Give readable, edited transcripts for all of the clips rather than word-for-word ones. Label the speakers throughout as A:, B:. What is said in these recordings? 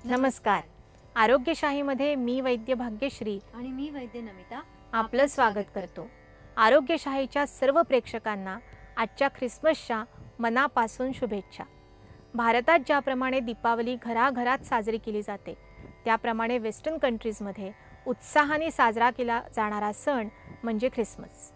A: नमस्कार. आरोग्यशाहीमध्ये मी वैद्य भाग्यश्री
B: आणि मी वैद्य नमिता
A: आपलं स्वागत करतो. आरोग्यशाहीच्या सर्व प्रेक्षकांना आजच्या ख्रिसमसच्या मनापासून शुभेच्छा. भारतात ज्याप्रमाणे दीपावली घराघरात साजरी केली जाते त्याप्रमाणे वेस्टर्न कंट्रीजमध्ये उत्साहाने साजरा केला जाणारा सण म्हणजे ख्रिसमस.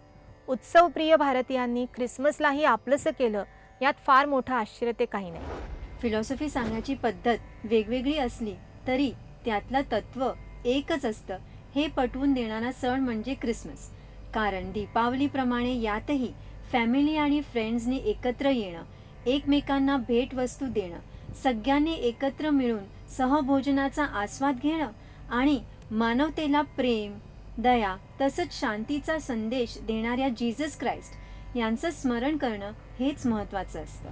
A: उत्सवप्रिय भारतीयांनी ख्रिसमसलाही आपलंसं केलं यात फार मोठं आश्चर्य ते काही नाही.
B: फिलॉसॉफी सांगण्याची पद्धत वेगवेगळी असली तरी त्यातलं तत्व एकच असतं हे पटवून देणारा सण म्हणजे ख्रिसमस. कारण दीपावलीप्रमाणे यातही फॅमिली आणि फ्रेंड्सनी एकत्र येणं, एकमेकांना भेटवस्तू देणं, सगळ्यांनी एकत्र मिळून सहभोजनाचा आस्वाद घेणं आणि मानवतेला प्रेम, दया तसंच शांतीचा संदेश देणाऱ्या जीसस क्राइस्ट यांचं स्मरण करणं हेच महत्त्वाचं असतं.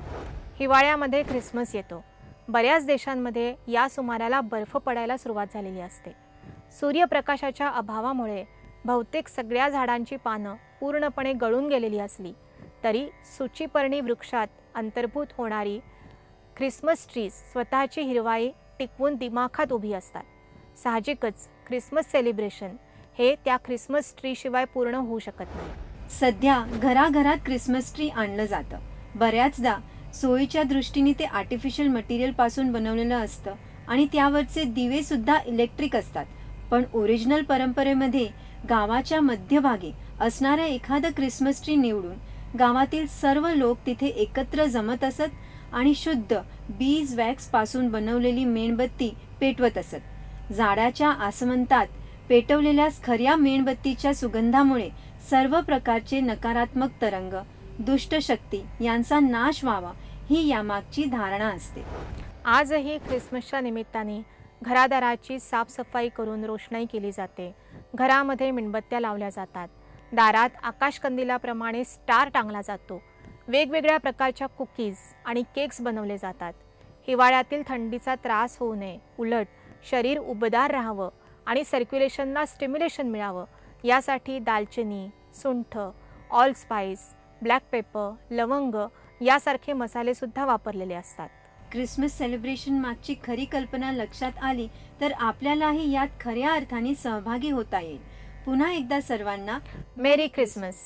A: हिवाळ्यामध्ये ख्रिसमस येतो. बऱ्याच देशांमध्ये या सुमाराला बर्फ पडायला सुरुवात झालेली असते. सूर्यप्रकाशाच्या अभावामुळे बहुतेक सगळ्या झाडांची पानं पूर्णपणे गळून गेलेली असली तरी सूचीपर्णी वृक्षात अंतर्भूत होणारी ख्रिसमस ट्रीज स्वतःची हिरवाई टिकवून दिमाखात उभी असतात. साहजिकच ख्रिसमस सेलिब्रेशन हे त्या ख्रिसमस ट्रीशिवाय पूर्ण होऊ शकत नाही.
B: सध्या घराघरात ख्रिसमस ट्री आणलं जातं. बऱ्याचदा सोयीच्या दृष्टीने ते आर्टिफिशियल मटेरियल पासून बनवलेलं असतं आणि त्यावरचे दिवे सुद्धा इलेक्ट्रिक असतात. पण ओरिजिनल परंपरेमध्ये गावाच्या मध्यभागी असणाऱ्या एखादं ख्रिसमस ट्री निवडून गावातील सर्व लोक तिथे एकत्र जमत असत आणि शुद्ध बीज वॅक्स पासून बनवलेली मेणबत्ती पेटवत असत. झाडाच्या आसमंतात पेटवलेल्या खऱ्या मेणबत्तीच्या सुगंधामुळे सर्व प्रकारचे नकारात्मक तरंग, दुष्ट शक्ती यांचा नाश व्हावा ही यामागची धारणा असते.
A: आजही ख्रिसमसच्या निमित्ताने घरादाराची साफसफाई करून रोषणाई केली जाते. घरामध्ये मेणबत्त्या लावल्या जातात. दारात आकाशकंदिलाप्रमाणे स्टार टांगला जातो. वेगवेगळ्या प्रकारच्या कुकीज आणि केक्स बनवले जातात. हिवाळ्यातील थंडीचा त्रास होऊ नये, उलट शरीर उबदार राहावं आणि सर्क्युलेशनला स्टिम्युलेशन मिळावं यासाठी दालचिनी, सुंठ, ऑल स्पाइस, ब्लॅक पेपर, लवंग यासारखे मसाले सुद्धा वापरलेले असतात.
B: ख्रिसमस सेलिब्रेशन मागची खरी कल्पना लक्षात आली तर आपल्यालाही यात खऱ्या अर्थाने सहभागी होता येईल. पुन्हा एकदा सर्वांना
A: मेरी ख्रिसमस.